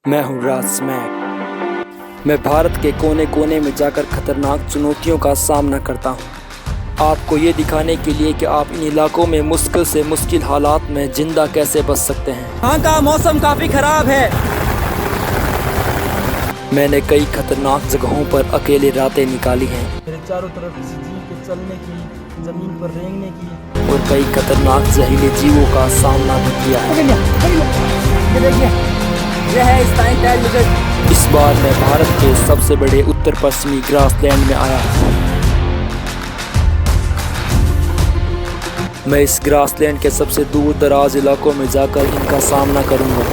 मैं हूँ राज स्मैक। मैं भारत के कोने कोने में जाकर खतरनाक चुनौतियों का सामना करता हूँ, आपको ये दिखाने के लिए कि आप इन इलाकों में मुश्किल से मुश्किल हालात में जिंदा कैसे बच सकते हैं। यहाँ का मौसम काफी खराब है। मैंने कई खतरनाक जगहों पर अकेले रातें निकाली हैं मेरे चारों तरफ किसी जीव के चलने की, जमीन पर रेंगने की और कई खतरनाक जहरीले जीवों का सामना भी किया है। ये देखिए, ये है स्टाइन टाइल लिजर्ड। इस बार मैं भारत के सबसे बड़े उत्तर पश्चिमी ग्रासलैंड में आया हूँ। मैं इस ग्रासलैंड के सबसे दूर दराज इलाकों में जाकर इनका सामना करूंगा।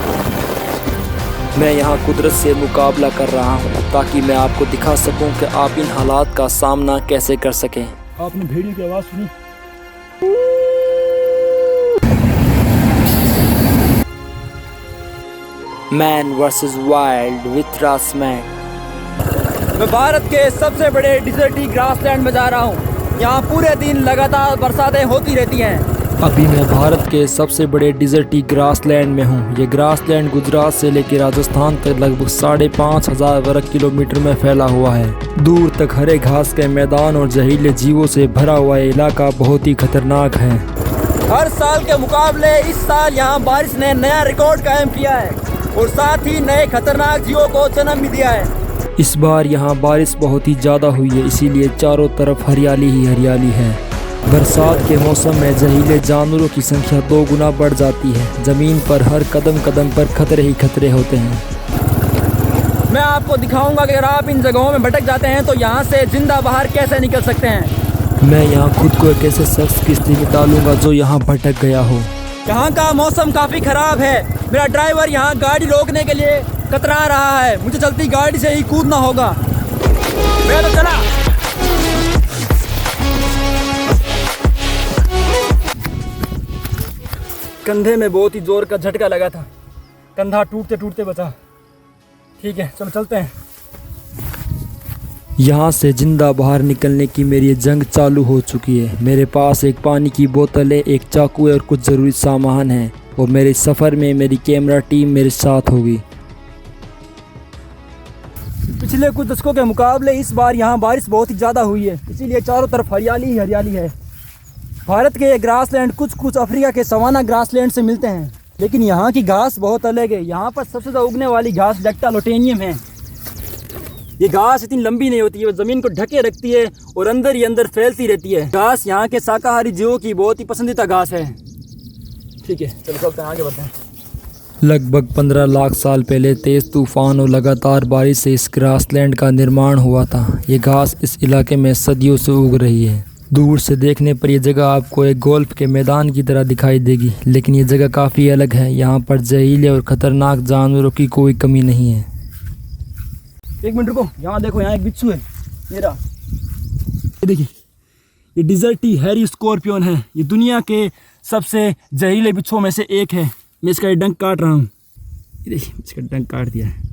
मैं यहाँ कुदरत से मुकाबला कर रहा हूँ ताकि मैं आपको दिखा सकूं कि आप इन हालात का सामना कैसे कर सकें। आपने भेड़ियों की आवाज़ सुनी? Man versus wild with Raj smack. मैं भारत के सबसे बड़े डिजर्टी ग्रासलैंड में जा रहा हूँ। यहाँ पूरे दिन लगातार बरसातें होती रहती हैं। अभी मैं भारत के सबसे बड़े डिजर्टी ग्रासलैंड में हूँ। ये ग्रासलैंड गुजरात से लेकर राजस्थान तक लगभग 5,500 वर्ग किलोमीटर में फैला हुआ है। दूर तक हरे घास के मैदान और जहरीले जीवों से भरा हुआ इलाका बहुत ही खतरनाक है। हर साल के मुकाबले इस साल यहाँ बारिश ने नया रिकॉर्ड कायम किया है और साथ ही नए खतरनाक जीवों को जन्म भी दिया है। इस बार यहाँ बारिश बहुत ही ज़्यादा हुई है, इसीलिए चारों तरफ हरियाली ही हरियाली है। बरसात के मौसम में जहरीले जानवरों की संख्या 2 गुना बढ़ जाती है। ज़मीन पर हर कदम कदम पर खतरे ही खतरे होते हैं। मैं आपको दिखाऊंगा कि अगर आप इन जगहों में भटक जाते हैं तो यहाँ से जिंदा बाहर कैसे निकल सकते हैं। मैं यहाँ खुद को एक ऐसे शख्स की स्थिति में डालूंगा जो यहाँ भटक गया हो। यहाँ का मौसम काफी खराब है। मेरा ड्राइवर यहाँ गाड़ी रोकने के लिए कतरा रहा है। मुझे चलती गाड़ी से ही कूदना होगा। मैं तो चला। कंधे में बहुत ही जोर का झटका लगा था। कंधा टूटते टूटते बचा। ठीक है, चलो चलते हैं। यहाँ से जिंदा बाहर निकलने की मेरी जंग चालू हो चुकी है। मेरे पास एक पानी की बोतल है, एक चाकू है और कुछ ज़रूरी सामान है और मेरे सफ़र में मेरी कैमरा टीम मेरे साथ होगी। पिछले कुछ दशकों के मुकाबले इस बार यहाँ बारिश बहुत ही ज़्यादा हुई है, इसीलिए चारों तरफ हरियाली ही हरियाली है। भारत के ये ग्रासलैंड कुछ अफ्रीका के सवाना ग्रासलैंड से मिलते हैं, लेकिन यहाँ की घास बहुत अलग है। यहाँ पर सबसे ज़्यादा उगने वाली घास लेक्टालोटेनियम है। ये घास इतनी लंबी नहीं होती है, वो ज़मीन को ढके रखती है और अंदर ही अंदर फैलती रहती है। घास यहाँ के शाकाहारी जीवों की बहुत ही पसंदीदा घास है। ठीक है, चलो चलते हैं, आगे बढ़ते हैं। लगभग 15 लाख साल पहले तेज़ तूफान और लगातार बारिश से इस ग्रासलैंड का निर्माण हुआ था। ये घास इस इलाके में सदियों से उग रही है। दूर से देखने पर यह जगह आपको एक गोल्फ के मैदान की तरह दिखाई देगी, लेकिन ये जगह काफ़ी अलग है। यहाँ पर जहरीले और ख़तरनाक जानवरों की कोई कमी नहीं है। एक मिनट रुको, यहाँ देखो, यहाँ एक बिच्छू है मेरा। ये देखिए, ये डिजर्टी हैरी स्कॉर्पियन है। ये दुनिया के सबसे जहरीले बिच्छुओं में से एक है। मैं इसका ये डंक काट रहा हूँ। ये देखिए, इसका डंक काट दिया है।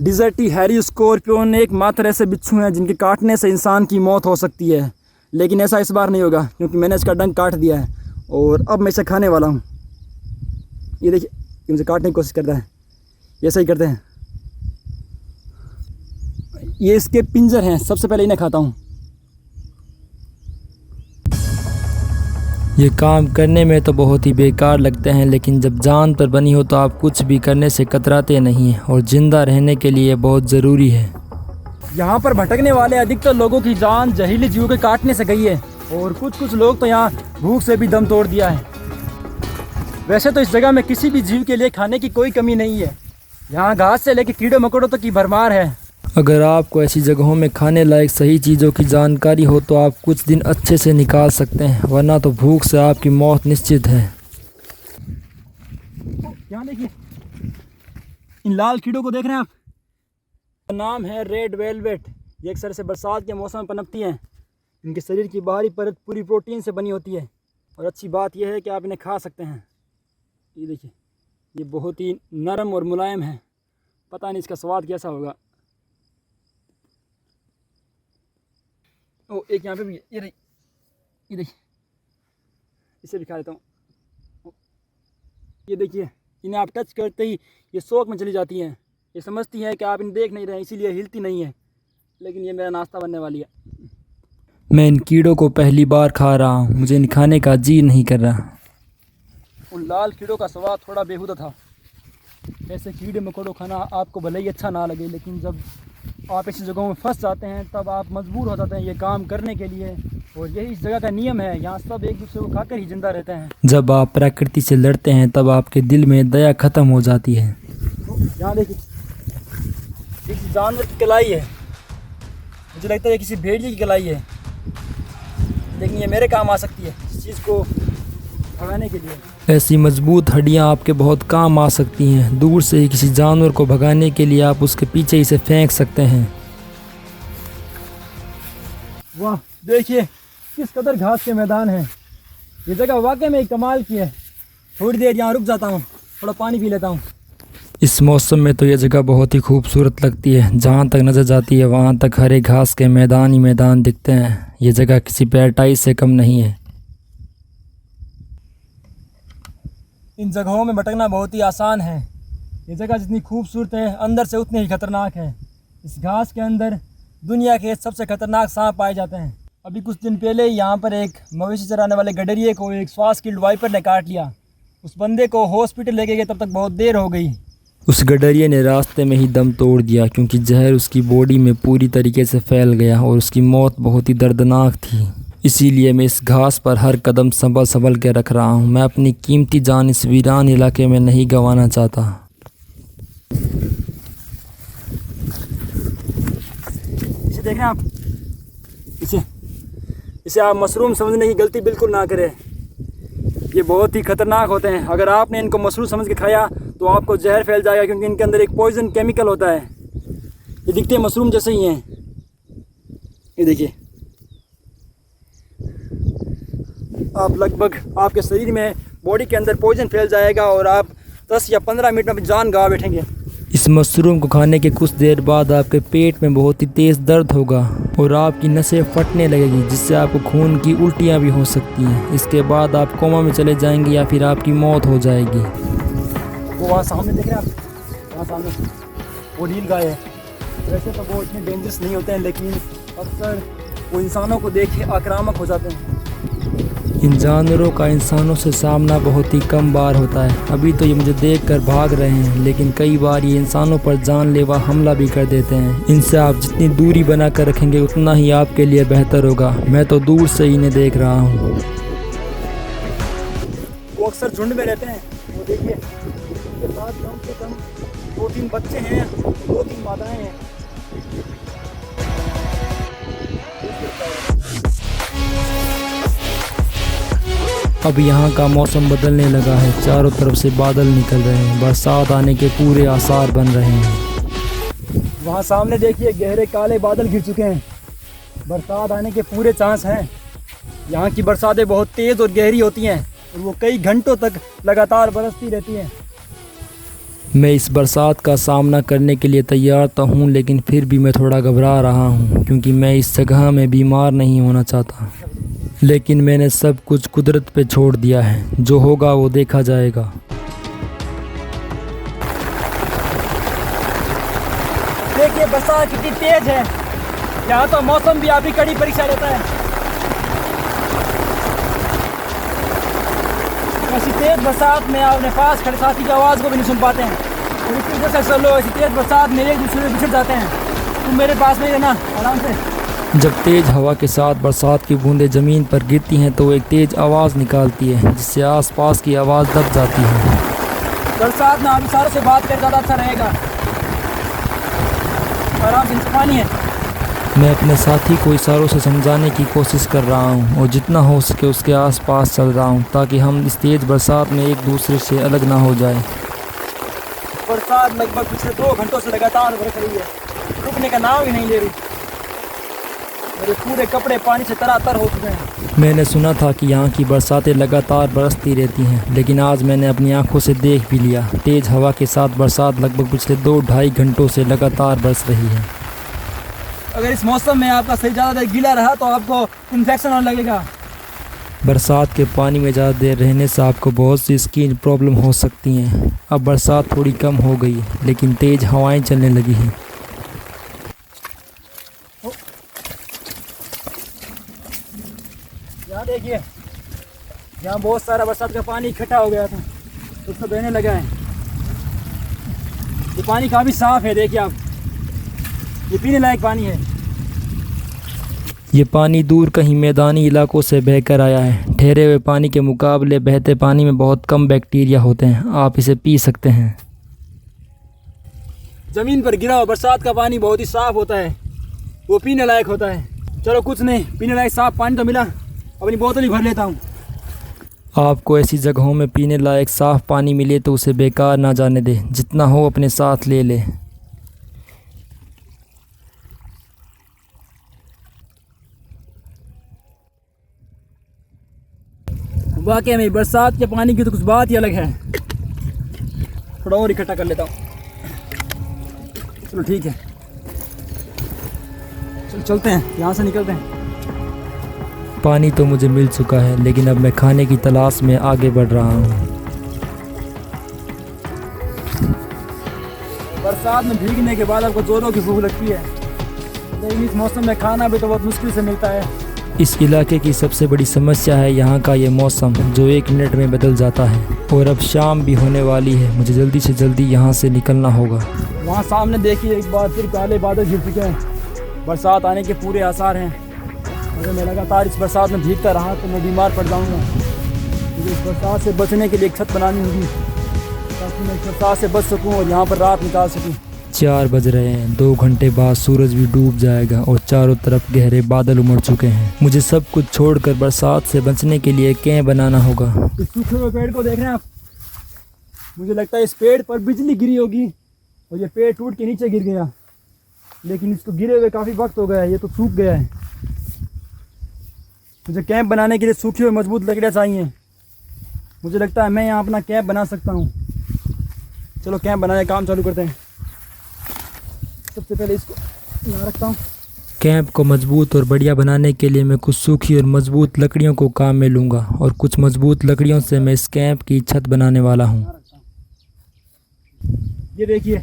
डिजर्टी हैरी स्कॉर्पियन एकमात्र ऐसे बिच्छू हैं जिनके काटने से इंसान की मौत हो सकती है, लेकिन ऐसा इस बार नहीं होगा क्योंकि मैंने इसका डंक काट दिया है और अब मैं इसे खाने वाला हूँ। ये देखिए, ये मुझे काटने की कोशिश करता है। ये सही करते हैं। ये इसके पिंजर हैं, सबसे पहले इन्हें खाता हूँ। ये काम करने में तो बहुत ही बेकार लगते हैं, लेकिन जब जान पर बनी हो तो आप कुछ भी करने से कतराते नहीं हैं और ज़िंदा रहने के लिए बहुत ज़रूरी है। यहाँ पर भटकने वाले अधिकतर लोगों की जान जहरीले जीवों के काटने से गई है और कुछ लोग तो यहाँ भूख से भी दम तोड़ दिया है। वैसे तो इस जगह में किसी भी जीव के लिए खाने की कोई कमी नहीं है। यहाँ घास से लेकर कीड़े मकोड़ों तक की भरमार है। अगर आपको ऐसी जगहों में खाने लायक सही चीज़ों की जानकारी हो तो आप कुछ दिन अच्छे से निकाल सकते हैं, वरना तो भूख से आपकी मौत निश्चित है। यहाँ देखिए, इन लाल कीड़ों को देख रहे हैं आप? नाम है रेड वेलवेट। ये अक्सर से बरसात के मौसम में पनपती हैं। इनके शरीर की बाहरी परत पूरी प्रोटीन से बनी होती है और अच्छी बात यह है कि आप इन्हें खा सकते हैं। ये देखिए, ये बहुत ही नरम और मुलायम है। पता नहीं इसका स्वाद कैसा होगा। ओ, एक यहाँ पे भी है। ये देखिए, इसे भी खा लेता हूँ। ये देखिए, इन्हें आप टच करते ही ये शौक में चली जाती हैं। ये समझती हैं कि आप इन्हें देख नहीं रहे हैं, इसीलिए हिलती नहीं है। लेकिन ये मेरा नाश्ता बनने वाली है। मैं इन कीड़ों को पहली बार खा रहा हूँ, मुझे इन खाने का जी नहीं कर रहा। उन लाल कीड़ों का स्वाद थोड़ा बेहुदा था। ऐसे कीड़े मकोड़ों खाना आपको भले ही अच्छा ना लगे, लेकिन जब आप ऐसी जगहों में फंस जाते हैं तब आप मजबूर हो जाते हैं ये काम करने के लिए। और यही इस जगह का नियम है, यहाँ सब एक दूसरे को खाकर ही जिंदा रहते हैं। जब आप प्रकृति से लड़ते हैं तब आपके दिल में दया ख़त्म हो जाती है। यहाँ देखिए, किसी जानवर की कलाई है, मुझे लगता है किसी भेड़िए की कलाई है, लेकिन ये मेरे काम आ सकती है इस चीज़ को भगाने के लिए। ऐसी मजबूत हड्डियां आपके बहुत काम आ सकती हैं। दूर से ही किसी जानवर को भगाने के लिए आप उसके पीछे इसे फेंक सकते हैं। वाह, देखिए किस कदर घास के मैदान हैं। ये जगह वाकई में कमाल की है। थोड़ी देर यहाँ रुक जाता हूँ, थोड़ा पानी पी लेता हूँ। इस मौसम में तो ये जगह बहुत ही खूबसूरत लगती है। जहाँ तक नज़र जाती है वहाँ तक हरे घास के मैदान ही मैदान दिखते हैं। ये जगह किसी पैराडाइज से कम नहीं है। इन जगहों में भटकना बहुत ही आसान है। ये जगह जितनी खूबसूरत है, अंदर से उतनी ही खतरनाक है। इस घास के अंदर दुनिया के सबसे खतरनाक सांप पाए जाते हैं। अभी कुछ दिन पहले यहाँ पर एक मवेशी चराने वाले गडरिए को एक श्वास किल्ड वाइपर ने काट लिया। उस बंदे को हॉस्पिटल लेके गए, तब तक बहुत देर हो गई। उस गडरिए ने रास्ते में ही दम तोड़ दिया क्योंकि जहर उसकी बॉडी में पूरी तरीके से फैल गया और उसकी मौत बहुत ही दर्दनाक थी। इसीलिए मैं इस घास पर हर कदम संभल के रख रहा हूँ। मैं अपनी कीमती जान इस वीरान इलाके में नहीं गंवाना चाहता। इसे देखें आप, इसे आप मशरूम समझने की गलती बिल्कुल ना करें। ये बहुत ही खतरनाक होते हैं। अगर आपने इनको मशरूम समझ के खाया तो आपको जहर फैल जाएगा, क्योंकि इनके अंदर एक पॉइजन केमिकल होता है। ये दिखते हैं मशरूम जैसे ही हैं। ये देखिए, आप लगभग आपके शरीर में बॉडी के अंदर पॉइजन फैल जाएगा और आप 10 या 15 मिनट में जान गंवा बैठेंगे। इस मशरूम को खाने के कुछ देर बाद आपके पेट में बहुत ही तेज़ दर्द होगा और आपकी नसें फटने लगेगी, जिससे आपको खून की उल्टियाँ भी हो सकती हैं। इसके बाद आप कोमा में चले जाएंगे या फिर आपकी मौत हो जाएगी। वो वहाँ सामने देख रहे हैं आप, वहाँ सामने वो नील गाय है। वैसे तो वो इतने डेंजरस नहीं होते हैं, लेकिन अक्सर वो इंसानों को देख के आक्रामक हो जाते हैं। इन जानवरों का इंसानों से सामना बहुत ही कम बार होता है। अभी तो ये मुझे देखकर भाग रहे हैं, लेकिन कई बार ये इंसानों पर जानलेवा हमला भी कर देते हैं। इनसे आप जितनी दूरी बना कर रखेंगे उतना ही आपके लिए बेहतर होगा। मैं तो दूर से ही इन्हें देख रहा हूँ। वो अक्सर झुंड में रहते हैं। वो देखिए, उनके साथ कम से कम 2-3 बच्चे हैं, 2-3 माताएं हैं। अब यहाँ का मौसम बदलने लगा है। चारों तरफ से बादल निकल रहे हैं। बरसात आने के पूरे आसार बन रहे हैं। वहाँ सामने देखिए, गहरे काले बादल घिर चुके हैं। बरसात आने के पूरे चांस हैं। यहाँ की बरसातें बहुत तेज़ और गहरी होती हैं और वो कई घंटों तक लगातार बरसती रहती हैं। मैं इस बरसात का सामना करने के लिए तैयार तो हूँ, लेकिन फिर भी मैं थोड़ा घबरा रहा हूँ क्योंकि मैं इस जगह में बीमार नहीं होना चाहता। लेकिन मैंने सब कुछ कुदरत पे छोड़ दिया है। जो होगा वो देखा जाएगा। देखिए बरसात कितनी तेज है। यहाँ तो मौसम भी अभी कड़ी परीक्षा लेता है। ऐसी तेज बरसात में आप अपने पास खड़े साथी की आवाज़ को भी नहीं सुन पाते हैं। और इस वजह से सब लोग ऐसी तेज बरसात में एक दूसरे से बिछड़ जाते हैं। तुम मेरे पास नहीं रहना, आराम से। जब तेज़ हवा के साथ बरसात की बूंदें ज़मीन पर गिरती हैं तो एक तेज़ आवाज़ निकालती है, जिससे आसपास की आवाज़ दब जाती है। बरसात में आप इशारों से बात कर ज़्यादा अच्छा रहेगा। आराम से पानी है। मैं अपने साथी को इशारों से समझाने की कोशिश कर रहा हूँ और जितना हो सके उसके आसपास चल रहा हूँ ताकि हम इस तेज़ बरसात में एक दूसरे से अलग ना हो जाए। बरसात लगभग पिछले 2 घंटों से लगातार बरस रही है, रुकने का नाम ही नहीं ले रही। मेरे पूरे कपड़े पानी से तरातर हो चुके हैं। मैंने सुना था कि यहाँ की बरसातें लगातार बरसती रहती हैं, लेकिन आज मैंने अपनी आंखों से देख भी लिया। तेज़ हवा के साथ बरसात लगभग पिछले 2-2.5 घंटों से लगातार बरस रही है। अगर इस मौसम में आपका शरीर ज़्यादा देर गीला रहा तो आपको इन्फेक्शन होने लगेगा। बरसात के पानी में ज़्यादा देर रहने से आपको बहुत सी स्किन प्रॉब्लम हो सकती हैं। अब बरसात थोड़ी कम हो गई है, लेकिन तेज़ हवाएं चलने लगी हैं। यहाँ देखिए, यहाँ बहुत सारा बरसात का पानी इकट्ठा हो गया था, तो उसको बहने लगा है। ये पानी काफ़ी साफ़ है, देखिए आप, ये पीने लायक पानी है। ये पानी दूर कहीं मैदानी इलाकों से बहकर आया है। ठहरे हुए पानी के मुकाबले बहते पानी में बहुत कम बैक्टीरिया होते हैं। आप इसे पी सकते हैं। ज़मीन पर गिरा हुआ बरसात का पानी बहुत ही साफ़ होता है, वो पीने लायक होता है। चलो कुछ नहीं, पीने लायक साफ़ पानी तो मिला, अपनी बोतल ही भर लेता हूँ। आपको ऐसी जगहों में पीने लायक साफ़ पानी मिले तो उसे बेकार ना जाने दें। जितना हो अपने साथ ले लें। वाकई में बरसात के पानी की तो कुछ बात ही अलग है। थोड़ा और इकट्ठा कर लेता हूँ। चलो ठीक है, चलो चलते हैं, यहाँ से निकलते हैं। पानी तो मुझे मिल चुका है, लेकिन अब मैं खाने की तलाश में आगे बढ़ रहा हूँ। बरसात में भीगने के बाद आपको जोरों की भूख लगती है, लेकिन इस मौसम में खाना भी तो बहुत मुश्किल से मिलता है। इस इलाके की सबसे बड़ी समस्या है यहाँ का ये मौसम, जो 1 मिनट में बदल जाता है। और अब शाम भी होने वाली है। मुझे जल्दी से जल्दी यहाँ से निकलना होगा। वहाँ सामने देखिए, एक बार फिर काले बादल घिर चुके हैं। बरसात आने के पूरे आसार हैं। अगर मैं लगातार इस बरसात में भीगता रहा तो मैं बीमार पड़ जाऊँगा। मुझे इस बरसात से बचने के लिए एक छत बनानी होगी, ताकि मैं इस बरसात से बच सकूँ और यहाँ पर रात निकाल सकूँ। 4 बज रहे हैं। 2 घंटे बाद सूरज भी डूब जाएगा और चारों तरफ गहरे बादल उमड़ चुके हैं। मुझे सब कुछ छोड़कर बरसात से बचने के लिए कैंप बनाना होगा। इस सूखे हुए पेड़ को देख रहे हैं आप? मुझे लगता है इस पेड़ पर बिजली गिरी होगी और ये पेड़ टूट के नीचे गिर गया, लेकिन इसको गिरे हुए काफ़ी वक्त हो गया है, ये तो सूख गया है। मुझे कैंप बनाने के लिए सूखी हुई मजबूत लकड़ियाँ चाहिए। मुझे लगता है मैं यहाँ अपना कैंप बना सकता हूँ। चलो कैंप बनाने का काम चालू करते हैं। सबसे पहले इसको यहाँ रखता हूँ। कैंप को मजबूत और बढ़िया बनाने के लिए मैं कुछ सूखी और मजबूत लकड़ियों को काम में लूँगा और कुछ मजबूत लकड़ियों से मैं इस कैंप की छत बनाने वाला हूँ। ये देखिए,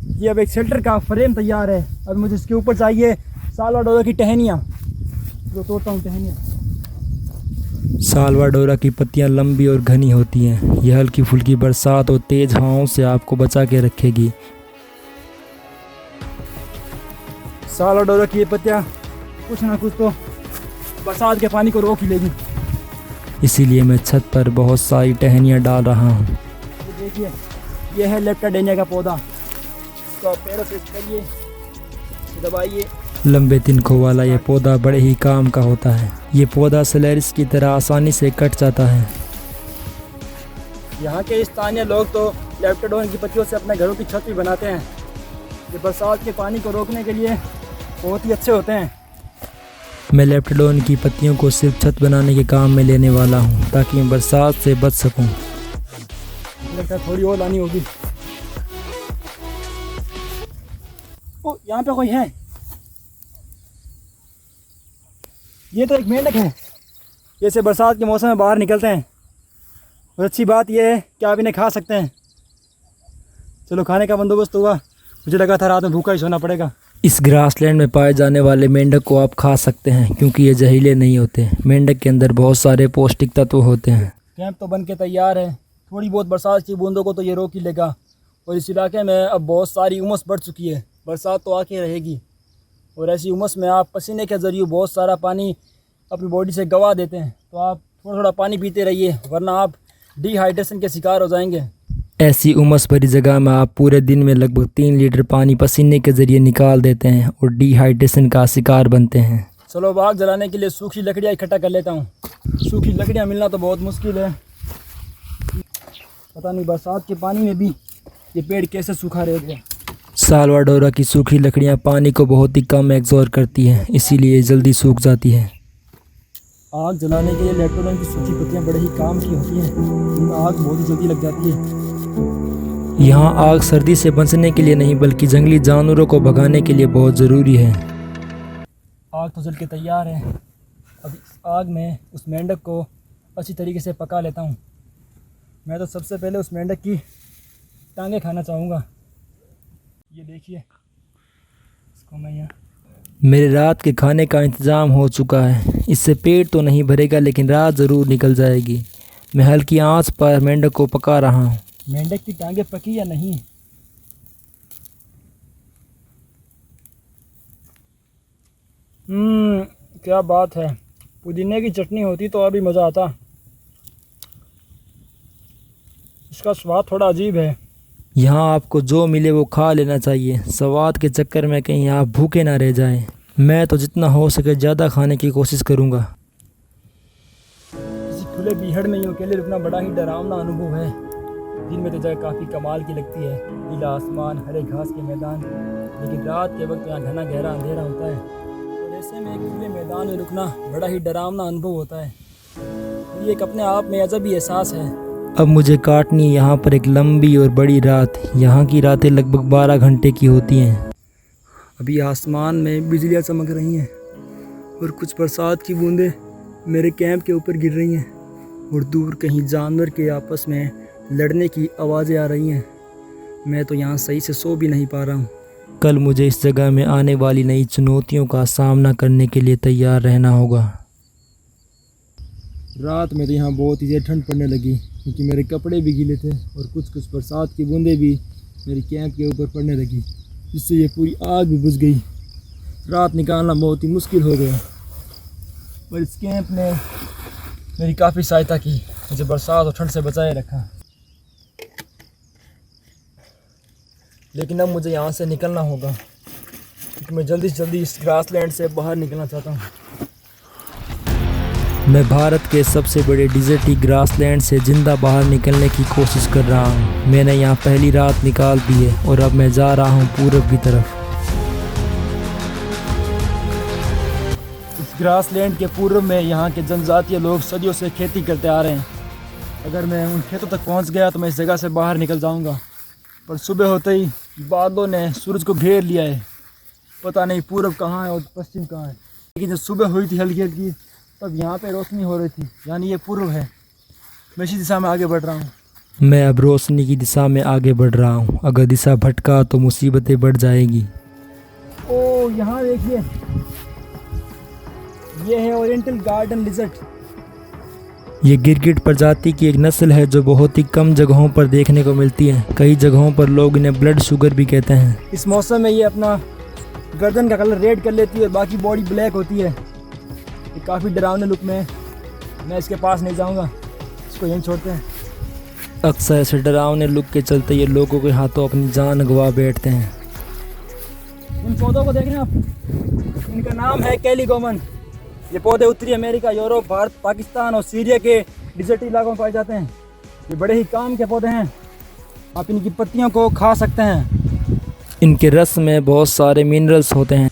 ये अब एक शेल्टर का फ्रेम तैयार है। अब मुझे इसके ऊपर चाहिए साल्वाडोरा की टहनियाँ, जो तोड़ता हूँ टहनियाँ। साल्वाडोरा की पत्तियां लंबी और घनी होती हैं। यह हल्की फुल्की बरसात और तेज हवाओं से आपको बचा के रखेगी। साल्वाडोरा की ये पत्तियाँ कुछ ना कुछ तो बरसात के पानी को रोक ही लेगी। इसीलिए मैं छत पर बहुत सारी टहनियाँ डाल रहा हूँ। ये देखिए, ये है लेप्टाडेनिया का पौधा। इसको पैरों से करिए, दबाइए। लंबे तिनकों वाला ये पौधा बड़े ही काम का होता है। ये पौधा सेलेरिस की तरह आसानी से कट जाता है। यहाँ के स्थानीय लोग तो लेप्टाडोन की पत्तियों से अपने घरों की छत भी बनाते हैं। ये बरसात के पानी को रोकने के लिए बहुत ही अच्छे होते हैं। मैं लेप्टाडोन की पत्तियों को सिर्फ छत बनाने के काम में लेने वाला हूँ, ताकि मैं बरसात से बच सकूँ। लगता है थोड़ी और लानी होगी। ओ, यहाँ पे कोई है। ये तो एक मेंढक है। ये से बरसात के मौसम में बाहर निकलते हैं और अच्छी बात यह है कि आप इन्हें खा सकते हैं। चलो खाने का बंदोबस्त हुआ। मुझे लगा था रात में भूखा ही सोना पड़ेगा। इस ग्रासलैंड में पाए जाने वाले मेंढक को आप खा सकते हैं, क्योंकि ये जहरीले नहीं होते। मेंढक के अंदर बहुत सारे पौष्टिक तत्व होते हैं। कैंप तो बन के तैयार है। थोड़ी बहुत बरसात की बूंदों को तो ये रोक ही लेगा। और इस इलाके में अब बहुत सारी उमस बढ़ चुकी है। बरसात तो आके रहेगी और ऐसी उमस में आप पसीने के ज़रिए बहुत सारा पानी अपनी बॉडी से गवा देते हैं। तो आप थोड़ा थोड़ा पानी पीते रहिए, वरना आप डिहाइड्रेशन के शिकार हो जाएंगे। ऐसी उमस भरी जगह में आप पूरे दिन में लगभग 3 लीटर पानी पसीने के ज़रिए निकाल देते हैं और डिहाइड्रेशन का शिकार बनते हैं। चलो अब आग जलाने के लिए सूखी लकड़ियाँ इकट्ठा कर लेता हूँ। सूखी लकड़ियाँ मिलना तो बहुत मुश्किल है। पता नहीं बरसात के पानी में भी ये पेड़ कैसे सूखा रह गया। साल्वाडोरा की सूखी लकड़ियाँ पानी को बहुत ही कम एब्जॉर्ब करती हैं, इसीलिए जल्दी सूख जाती हैं। आग जलाने के लिए लेप्टाडोन की सूखी पत्तियाँ बड़े ही काम की होती हैं। इनमें आग बहुत ही जल्दी लग जाती है। यहाँ आग सर्दी से बचने के लिए नहीं, बल्कि जंगली जानवरों को भगाने के लिए बहुत ज़रूरी है। आग तो जल के तैयार है। अब इस आग में उस मेंढक को अच्छी तरीके से पका लेता हूँ। मैं तो सबसे पहले उस मेंढक की टांगे खाना चाहूँगा। ये देखिए, इसको मैं यहाँ मेरे रात के खाने का इंतज़ाम हो चुका है। इससे पेट तो नहीं भरेगा लेकिन रात ज़रूर निकल जाएगी। मैं हल्की आंच पर मेंढक को पका रहा हूँ। मेंढक की टांगे पकी या नहीं? क्या बात है। पुदीने की चटनी होती तो अभी मज़ा आता। इसका स्वाद थोड़ा अजीब है। यहाँ आपको जो मिले वो खा लेना चाहिए। स्वाद के चक्कर में कहीं आप भूखे ना रह जाएं। मैं तो जितना हो सके ज़्यादा खाने की कोशिश करूँगा। किसी खुले बीहड़ में यूँ अकेले रुकना बड़ा ही डरावना अनुभव है। दिन में तो जगह काफ़ी कमाल की लगती है, नीला आसमान, हरे घास के मैदान, लेकिन रात के वक्त यहाँ घना गहरा अंधेरा होता है और ऐसे में एक खुले मैदान में रुकना बड़ा ही डरावना अनुभव होता है। ये एक अपने आप में अजब ही एहसास है। अब मुझे काटनी है यहाँ पर एक लंबी और बड़ी रात। यहाँ की रातें लगभग 12 घंटे की होती हैं। अभी आसमान में बिजलियाँ चमक रही हैं और कुछ बरसात की बूंदें मेरे कैंप के ऊपर गिर रही हैं और दूर कहीं जानवर के आपस में लड़ने की आवाज़ें आ रही हैं। मैं तो यहाँ सही से सो भी नहीं पा रहा हूँ। कल मुझे इस जगह में आने वाली नई चुनौतियों का सामना करने के लिए तैयार रहना होगा। रात में तो यहाँ बहुत ही ठंड पड़ने लगी क्योंकि मेरे कपड़े भी गीले थे और कुछ बरसात की बूंदें भी मेरी कैंप के ऊपर पड़ने लगी, जिससे ये पूरी आग भी बुझ गई। रात निकालना बहुत ही मुश्किल हो गया, पर इस कैंप ने मेरी काफ़ी सहायता की, मुझे बरसात और ठंड से बचाए रखा। लेकिन अब मुझे यहाँ से निकलना होगा क्योंकि मैं जल्दी से जल्दी इस ग्रासलैंड से बाहर निकलना चाहता हूँ। मैं भारत के सबसे बड़े डिजर्टी ग्रासलैंड से ज़िंदा बाहर निकलने की कोशिश कर रहा हूँ। मैंने यहाँ पहली रात निकाल दी है और अब मैं जा रहा हूँ पूरब की तरफ। इस ग्रासलैंड के पूर्व में यहाँ के जनजातीय लोग सदियों से खेती करते आ रहे हैं। अगर मैं उन खेतों तक पहुँच गया तो मैं इस जगह से बाहर निकल जाऊँगा, पर सुबह होते ही बादलों ने सूरज को घेर लिया है। पता नहीं पूरब कहाँ है और पश्चिम कहाँ है। लेकिन जब सुबह हुई थी हल्की हल्की, तब यहाँ पे रोशनी हो रही थी, यानी ये पूर्व है। मैं इसी दिशा में आगे बढ़ रहा हूँ। मैं अब रोशनी की दिशा में आगे बढ़ रहा हूँ। अगर दिशा भटका तो मुसीबतें बढ़ जाएगी। ओ यहाँ देखिए, ये है ओरिएंटल गार्डन लिजर्ड। ये गिरगिट प्रजाति की एक नस्ल है जो बहुत ही कम जगहों पर देखने को मिलती है। कई जगहों पर लोग इन्हें ब्लड शुगर भी कहते हैं। इस मौसम में ये अपना गर्दन का कलर रेड कर लेती है और बाकी बॉडी ब्लैक होती है। ये काफ़ी डरावने लुक में है। मैं इसके पास नहीं जाऊंगा, इसको यहीं छोड़ते हैं। अक्सर ऐसे डरावने लुक के चलते ये लोगों के हाथों अपनी जान गंवा बैठते हैं। इन पौधों को देख रहे हैं आप, इनका नाम है कैलीगोमन। ये पौधे उत्तरी अमेरिका, यूरोप, भारत, पाकिस्तान और सीरिया के डिजर्ट इलाकों में पाए जाते हैं। ये बड़े ही काम के पौधे हैं, आप इनकी पत्तियों को खा सकते हैं। इनके रस में बहुत सारे मिनरल्स होते हैं।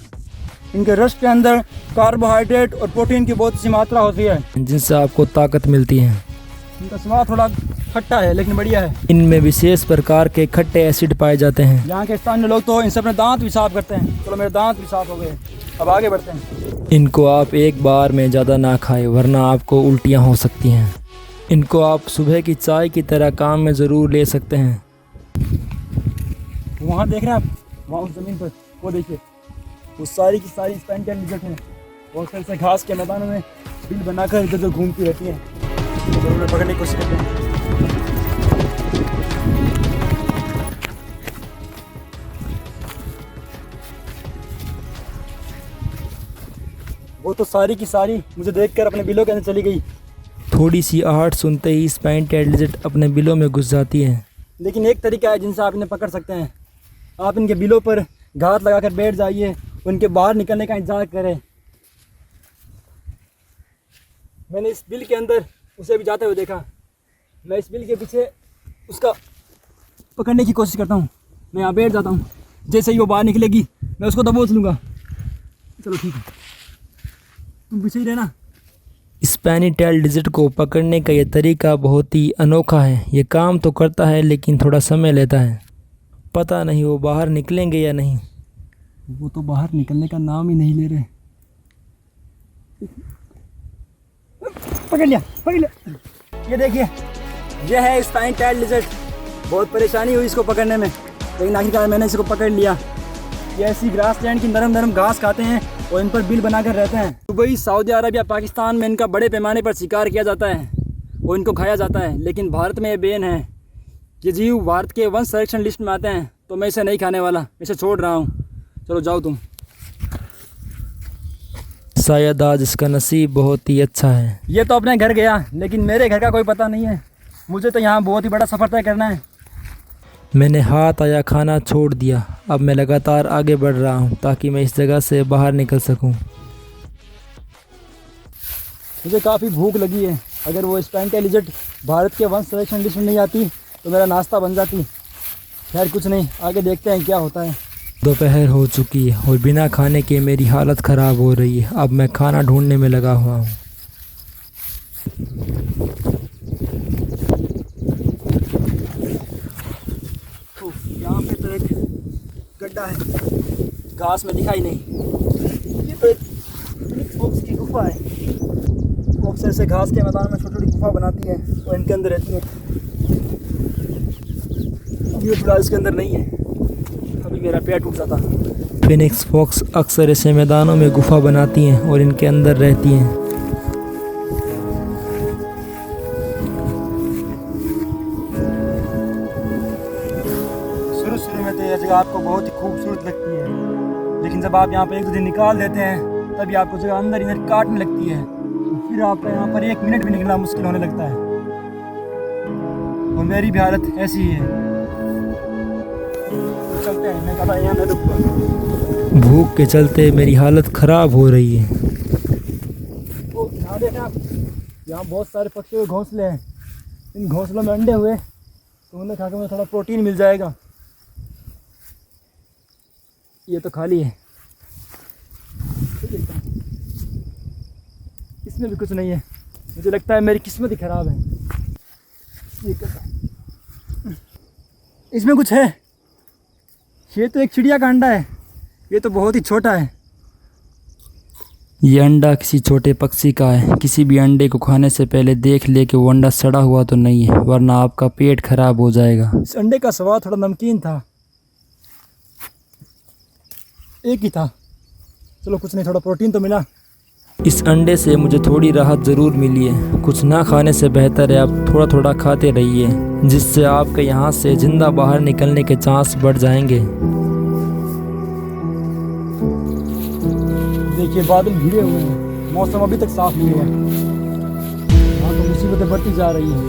इनके रस के अंदर कार्बोहाइड्रेट और प्रोटीन की बहुत सी मात्रा होती है, जिनसे आपको ताकत मिलती है। इनका स्वाद थोड़ा खट्टा है लेकिन बढ़िया है। इनमें विशेष प्रकार के खट्टे एसिड पाए जाते हैं। यहाँ के स्थानीय लोग तो इनसे अपने दांत भी साफ करते हैं। चलो मेरे दांत भी साफ हो गए, अब आगे बढ़ते हैं। इनको आप एक बार में ज़्यादा ना खाएं वरना आपको उल्टियाँ हो सकती हैं। इनको आप सुबह की चाय की तरह काम में ज़रूर ले सकते हैं। वहाँ देख रहे हैं आप, वहाँ उस ज़मीन पर वो देखिए, वो सारी की सारी स्पेंटेड लिजर्ट हैं। बहुत सारे से घास के मैदानों में बिल बनाकर इधर उधर घूमती रहती हैं। तो उन्हें पकड़ने की कोशिश करते हैं। वो तो सारी की सारी मुझे देखकर अपने बिलों के अंदर चली गई। थोड़ी सी आहट सुनते ही स्पाइन-टेल्ड लिजर्ट अपने बिलों में घुस जाती है। लेकिन एक तरीका है जिनसे आप इन्हें पकड़ सकते हैं। आप इनके बिलों पर घात लगाकर बैठ जाइए, उनके बाहर निकलने का इंतजार करें। मैंने इस बिल के अंदर उसे भी जाते हुए देखा। मैं इस बिल के पीछे उसका पकड़ने की कोशिश करता हूँ। मैं यहाँ बैठ जाता हूँ, जैसे ही वो बाहर निकलेगी मैं उसको दबोच लूँगा। चलो ठीक है, तुम पीछे ही रहना। स्पाइन-टेल्ड लिजर्ट को पकड़ने का यह तरीका बहुत ही अनोखा है। ये काम तो करता है लेकिन थोड़ा समय लेता है। पता नहीं वो बाहर निकलेंगे या नहीं। वो तो बाहर निकलने का नाम ही नहीं ले रहे। पकड़ लिया, पकड़ लिया। ये देखिए, ये है स्पाइन टेल लिजर्ड। बहुत परेशानी हुई इसको पकड़ने में, लेकिन आखिरकार मैंने इसको पकड़ लिया। ये ऐसी ग्रासलैंड की नरम नरम घास खाते हैं और इन पर बिल बनाकर रहते हैं। दुबई, सऊदी अरब या पाकिस्तान में इनका बड़े पैमाने पर शिकार किया जाता है और इनको खाया जाता है, लेकिन भारत में ये बैन है। ये जीव भारत के वन संरक्षण लिस्ट में आते हैं, तो मैं इसे नहीं खाने वाला, मैं इसे छोड़ रहा हूँ। चलो जाओ तुम। शायद आज इसका नसीब बहुत ही अच्छा है। ये तो अपने घर गया, लेकिन मेरे घर का कोई पता नहीं है। मुझे तो यहाँ बहुत ही बड़ा सफ़र तय करना है। मैंने हाथ आया खाना छोड़ दिया। अब मैं लगातार आगे बढ़ रहा हूँ ताकि मैं इस जगह से बाहर निकल सकूँ। मुझे काफ़ी भूख लगी है। अगर वो स्पाइन टेल लिजर्ड भारत के वन संरक्षण लिस्ट में नहीं आती तो मेरा नाश्ता बन जाती। खैर कुछ नहीं, आगे देखते हैं क्या होता है। दोपहर हो चुकी है और बिना खाने के मेरी हालत ख़राब हो रही है। अब मैं खाना ढूंढने में लगा हुआ हूँ। यहाँ पे तो एक गड्ढा है, घास में दिखाई नहीं। ये तो एक फॉक्स की गुफा है। फॉक्स ऐसे घास के मैदान में छोटी छोटी गुफा बनाती है और इनके अंदर रहती है। ये फिलहाल इसके अंदर नहीं है, अभी मेरा पेट टूट जाता। फिनिक्स फॉक्स अक्सर ऐसे मैदानों में गुफा बनाती हैं और इनके अंदर रहती हैं। शुरू में तो यह जगह आपको बहुत ही खूबसूरत लगती है, लेकिन जब आप यहाँ पे एक दो दिन निकाल देते हैं तभी आपको जगह अंदर इधर काटने लगती है। तो फिर आपका यहाँ पर 1 मिनट भी निकलना मुश्किल होने लगता है। और मेरी भी हालत ऐसी ही है। तो चलते हैं, मैं कहा यहाँ मैं रुकूंगा। भूख के चलते मेरी हालत ख़राब हो रही है। तो यहाँ देखें आप, यहाँ बहुत सारे पक्षियों के घोंसले हैं। इन घोंसलों में अंडे हुए तो उन्हें खा के मुझे थोड़ा प्रोटीन मिल जाएगा। ये तो खाली है, इसमें भी कुछ नहीं है। मुझे लगता है मेरी किस्मत ही ख़राब है। इसमें कुछ है। ये तो एक चिड़िया का अंडा है। ये तो बहुत ही छोटा है। ये अंडा किसी छोटे पक्षी का है। किसी भी अंडे को खाने से पहले देख ले कि वो अंडा सड़ा हुआ तो नहीं है, वरना आपका पेट खराब हो जाएगा। इस अंडे का स्वाद थोड़ा नमकीन था। एक ही था, चलो कुछ नहीं, थोड़ा प्रोटीन तो मिला। इस अंडे से मुझे थोड़ी राहत ज़रूर मिली है। कुछ ना खाने से बेहतर है आप थोड़ा थोड़ा खाते रहिए, जिससे आपके यहाँ से जिंदा बाहर निकलने के चांस बढ़ जाएंगे। देखिए बादल घिरे हुए हैं, मौसम अभी तक साफ नहीं हुआ। यहाँ तो मुसीबतें बढ़ती जा रही हैं।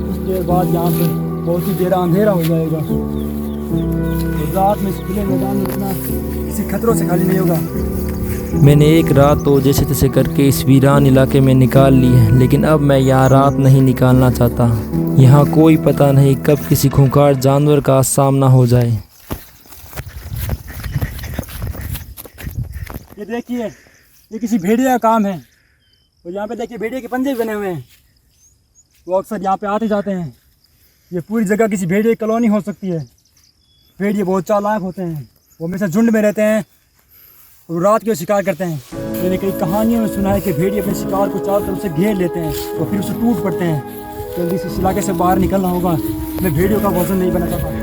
कुछ देर बाद यहाँ पे बहुत ही देर अंधेरा हो जाएगा। तो रात में इस खुले मैदान में इतना किसी खतरों से खाली नहीं होगा। मैंने एक रात तो जैसे तैसे करके इस वीरान इलाके में निकाल ली है, लेकिन अब मैं यहाँ रात नहीं निकालना चाहता। यहाँ कोई पता नहीं कब किसी खूंखार जानवर का सामना हो जाए। ये देखिए, ये किसी भेड़िए का काम है। और यहाँ पे देखिए भेड़िए के पंजे बने हुए हैं। वो अक्सर यहाँ पे आते जाते हैं। ये पूरी जगह किसी भेड़िए की कॉलोनी हो सकती है। भेड़िए बहुत चालाक होते हैं, वो हमेशा झुंड में रहते हैं और रात को शिकार करते हैं। मैंने कई कहानियों में सुना है कि भेड़िए अपने शिकार को चारों तरफ से घेर लेते हैं और फिर उसे टूट पड़ते हैं। जल्दी से इस इलाके से बाहर निकलना होगा। मैं भेड़ियों का भोजन नहीं बना चाहता।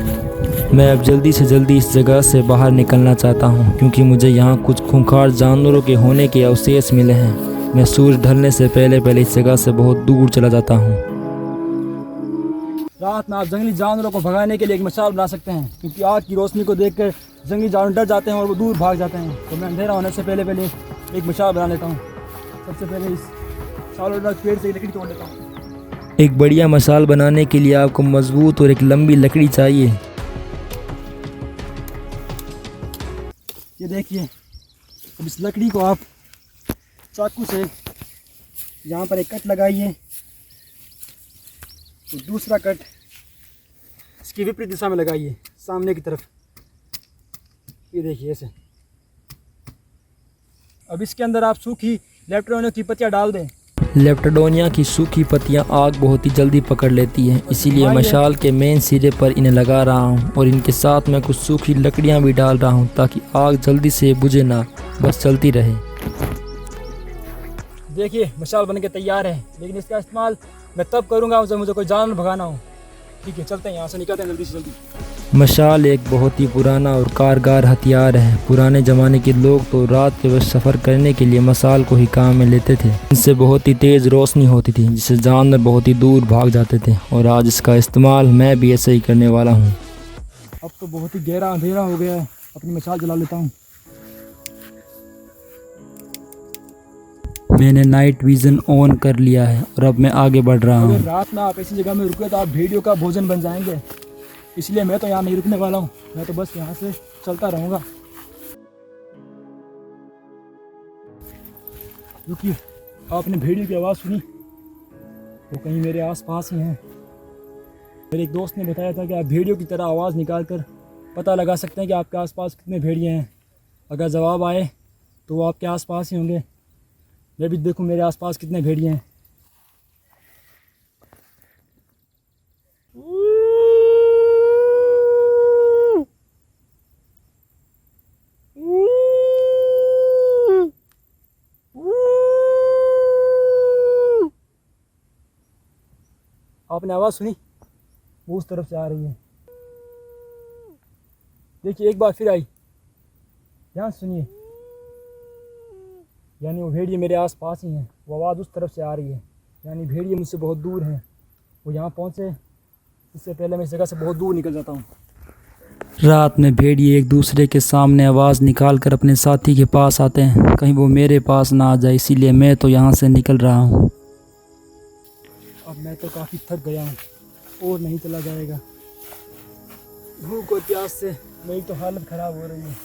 मैं अब जल्दी से जल्दी इस जगह से बाहर निकलना चाहता हूँ, क्योंकि मुझे यहाँ कुछ खूंखार जानवरों के होने के अवशेष मिले हैं। मैं सूरज ढलने से पहले इस जगह से बहुत दूर चला जाता हूँ। रात में आप जंगली जानवरों को भगाने के लिए एक मशाल बना सकते हैं, क्योंकि आग की रोशनी को देखकर जंगली जानवर डर जाते हैं और वो दूर भाग जाते हैं। तो मैं अंधेरा होने से पहले एक मशाल बना लेता हूँ। सबसे पहले इस सालों पेड़ से लकड़ी तोड़ लेता हूँ। एक बढ़िया मशाल बनाने के लिए आपको मजबूत और एक लंबी लकड़ी चाहिए। ये देखिए, अब इस लकड़ी को आप चाकू से यहाँ पर एक कट लगाइए, तो दूसरा कट इसकी विपरीत दिशा में लगाइए, सामने की तरफ। ये देखिए ऐसे। अब इसके अंदर आप सूखी लेप्टोनिया की पत्तियाँ डाल दें। लेप्टोडोनिया की सूखी पत्तियां आग बहुत ही जल्दी पकड़ लेती हैं, इसीलिए मशाल के मेन सिरे पर इन्हें लगा रहा हूं और इनके साथ मैं कुछ सूखी लकड़ियां भी डाल रहा हूं ताकि आग जल्दी से बुझे ना, बस चलती रहे। देखिए मशाल बन के तैयार है, लेकिन इसका इस्तेमाल मैं तब करूँगा जब मुझे कोई जानवर भगाना हो। ठीक है, चलते हैं यहाँ से, निकलते हैं जल्दी से जल्दी। मशाल एक बहुत ही पुराना और कारगर हथियार है। पुराने ज़माने के लोग तो रात के वक्त सफ़र करने के लिए मशाल को ही काम में लेते थे। इससे बहुत ही तेज़ रोशनी होती थी जिससे जानवर बहुत ही दूर भाग जाते थे, और आज इसका इस्तेमाल मैं भी ऐसे ही करने वाला हूँ। अब तो बहुत ही गहरा अंधेरा हो गया है, अपनी मशाल जला लेता हूँ। मैंने नाइट विज़न ऑन कर लिया है और अब मैं आगे बढ़ रहा अगर हूँ। रात में आप ऐसी जगह में रुके तो आप भेड़ियों का भोजन बन जाएंगे, इसलिए मैं तो यहाँ नहीं रुकने वाला हूँ। मैं तो बस यहाँ से चलता रहूँगा। रुकिए, आपने भेड़ियों की आवाज़ सुनी? वो कहीं मेरे आसपास ही हैं। मेरे एक दोस्त ने बताया था कि आप भेड़ियों की तरह आवाज़ निकाल कर पता लगा सकते हैं कि आपके आसपास कितने भेड़िए हैं। अगर जवाब आए तो वो आपके आसपास ही होंगे। मैं भी देखूँ मेरे आसपास कितने भेड़िए हैं। आपने आवाज़ सुनी? वो उस तरफ से आ रही है। देखिए, एक बार फिर आई। ध्यान सुनिए, यानी वो भेड़िए मेरे आसपास ही हैं। वो आवाज़ उस तरफ से आ रही है, यानी भेड़िए मुझसे बहुत दूर हैं। वो यहाँ पहुँचे इससे पहले मैं इस जगह से बहुत दूर निकल जाता हूँ। रात में भेड़िए एक दूसरे के सामने आवाज़ निकाल कर अपने साथी के पास आते हैं, कहीं वो मेरे पास ना आ जाए, इसीलिए मैं तो यहाँ से निकल रहा हूँ। अब मैं तो काफ़ी थक गया हूँ और नहीं चला जाएगा। भूख और प्यास से मेरी तो हालत ख़राब हो रही है।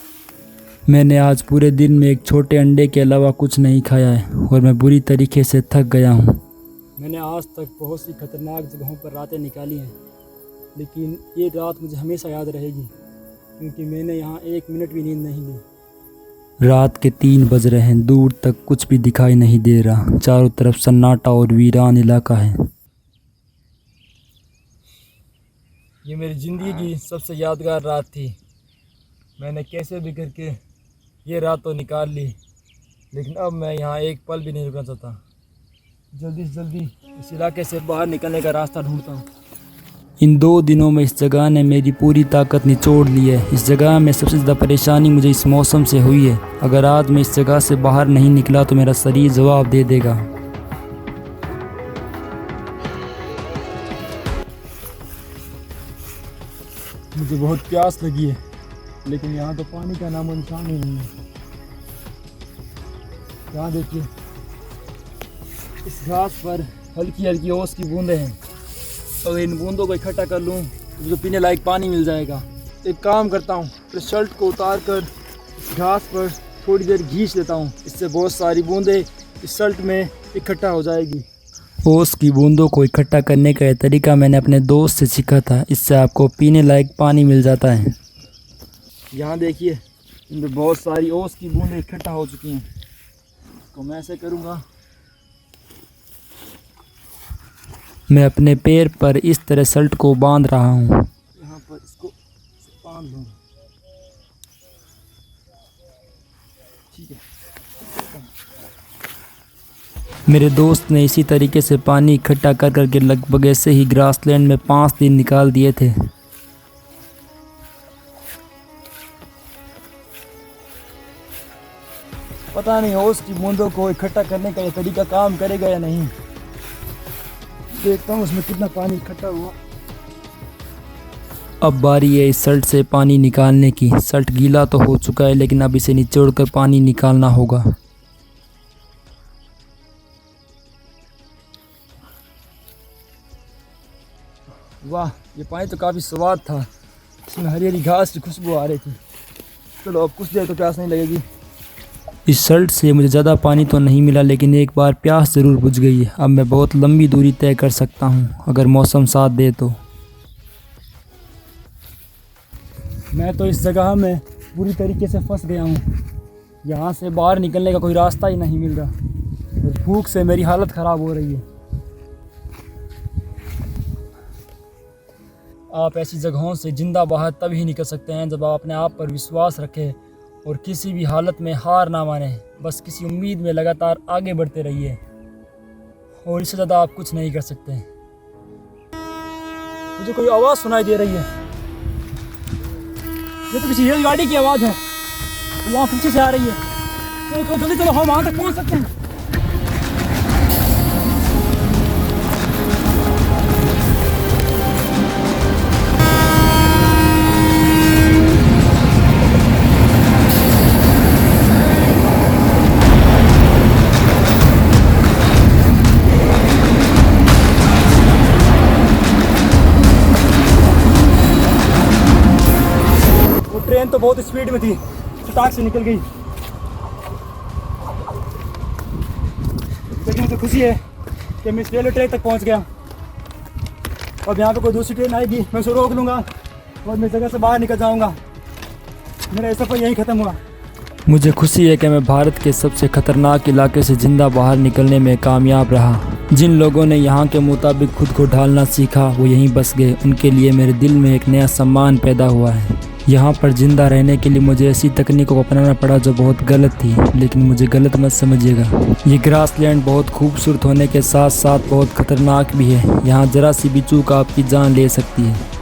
मैंने आज पूरे दिन में एक छोटे अंडे के अलावा कुछ नहीं खाया है और मैं बुरी तरीके से थक गया हूँ। मैंने आज तक बहुत सी खतरनाक जगहों पर रातें निकाली हैं, लेकिन ये रात मुझे हमेशा याद रहेगी, क्योंकि मैंने यहाँ 1 मिनट भी नींद नहीं ली। रात के 3 बज रहे हैं, दूर तक कुछ भी दिखाई नहीं दे रहा। चारों तरफ सन्नाटा और वीरान इलाका है। ये मेरी ज़िंदगी की सबसे यादगार रात थी। मैंने कैसे भी करके ये रात तो निकाल ली, लेकिन अब मैं यहाँ एक पल भी नहीं रुकना चाहता। जल्दी से जल्दी इस इलाके से बाहर निकलने का रास्ता ढूंढता हूँ। इन 2 दिनों में इस जगह ने मेरी पूरी ताकत निचोड़ ली है। इस जगह में सबसे ज़्यादा परेशानी मुझे इस मौसम से हुई है। अगर आज मैं इस जगह से बाहर नहीं निकला तो मेरा शरीर जवाब दे देगा। मुझे बहुत प्यास लगी है, लेकिन यहाँ तो पानी का नामो निशान ही नहीं है। यहाँ देखिए, इस घास पर हल्की हल्की ओस की बूंदें हैं। अगर इन बूंदों को इकट्ठा कर लूँ तो मुझे पीने लायक पानी मिल जाएगा। एक काम करता हूँ, फिर शर्ट को उतार कर इस घास पर थोड़ी देर खींच लेता हूँ। इससे बहुत सारी बूंदें इस शर्ट में इकट्ठा हो जाएगी। ओस की बूंदों को इकट्ठा करने का यह तरीका मैंने अपने दोस्त से सीखा था। इससे आपको पीने लायक पानी मिल जाता है। यहाँ देखिए, इनमें बहुत सारी ओस की बूंदें इकट्ठा हो चुकी हैं। तो मैं ऐसे करूँगा, मैं अपने पैर पर इस तरह शर्ट को बांध रहा हूँ। यहाँ पर इसको बांध दूँ। ठीक है। मेरे दोस्त ने इसी तरीके से पानी इकट्ठा कर करके लगभग ऐसे ही ग्रासलैंड में 5 दिन निकाल दिए थे। पता नहीं ओस की बूंदों को इकट्ठा करने का ये तरीका काम करेगा या नहीं। देखता हूँ उसमें कितना पानी इकट्ठा हुआ। अब बारी है इस शर्ट से पानी निकालने की। शर्ट गीला तो हो चुका है, लेकिन अब इसे निचोड़कर पानी निकालना होगा। वाह, ये पानी तो काफ़ी स्वाद था। इसमें हरी हरी घास की खुशबू आ रही थी। चलो अब कुछ देर तो प्यास नहीं लगेगी। इस शर्ट से मुझे ज़्यादा पानी तो नहीं मिला, लेकिन एक बार प्यास ज़रूर बुझ गई है। अब मैं बहुत लंबी दूरी तय कर सकता हूँ अगर मौसम साथ दे तो। मैं तो इस जगह में पूरी तरीके से फंस गया हूँ। यहाँ से बाहर निकलने का कोई रास्ता ही नहीं मिल रहा और भूख से मेरी हालत ख़राब हो रही है। आप ऐसी जगहों से जिंदा बाहर तभी निकल सकते हैं जब आप अपने आप पर विश्वास रखें और किसी भी हालत में हार ना मानें। बस किसी उम्मीद में लगातार आगे बढ़ते रहिए। और इससे ज़्यादा आप कुछ नहीं कर सकते। मुझे कोई आवाज़ सुनाई दे रही है, ये तो किसी रेलगाड़ी की आवाज़ है, वहाँ पीछे से आ रही है। चलो जल्दी चलो, हम वहाँ तक पहुँच सकते हैं। ट्रेन तो बहुत स्पीड में थी, फटाक से निकल गई। लेकिन मुझे खुशी है कि मैं इस रेलवे ट्रैक तक पहुंच गया। अब यहाँ पे कोई दूसरी ट्रेन आएगी, मैं उसे रोक लूँगा और मैं जगह से बाहर निकल जाऊँगा। मेरा ये सफ़र यहीं ख़त्म हुआ। मुझे खुशी है कि मैं भारत के सबसे खतरनाक इलाके से जिंदा बाहर निकलने में कामयाब रहा। जिन लोगों ने यहाँ के मुताबिक खुद को ढालना सीखा वो यहीं बस गए। उनके लिए मेरे दिल में एक नया सम्मान पैदा हुआ है। यहाँ पर जिंदा रहने के लिए मुझे ऐसी तकनीकों को अपनाना पड़ा जो बहुत गलत थी, लेकिन मुझे गलत मत समझिएगा। ये ग्रासलैंड बहुत खूबसूरत होने के साथ साथ बहुत खतरनाक भी है। यहाँ जरा सी भी चूक आपकी जान ले सकती है।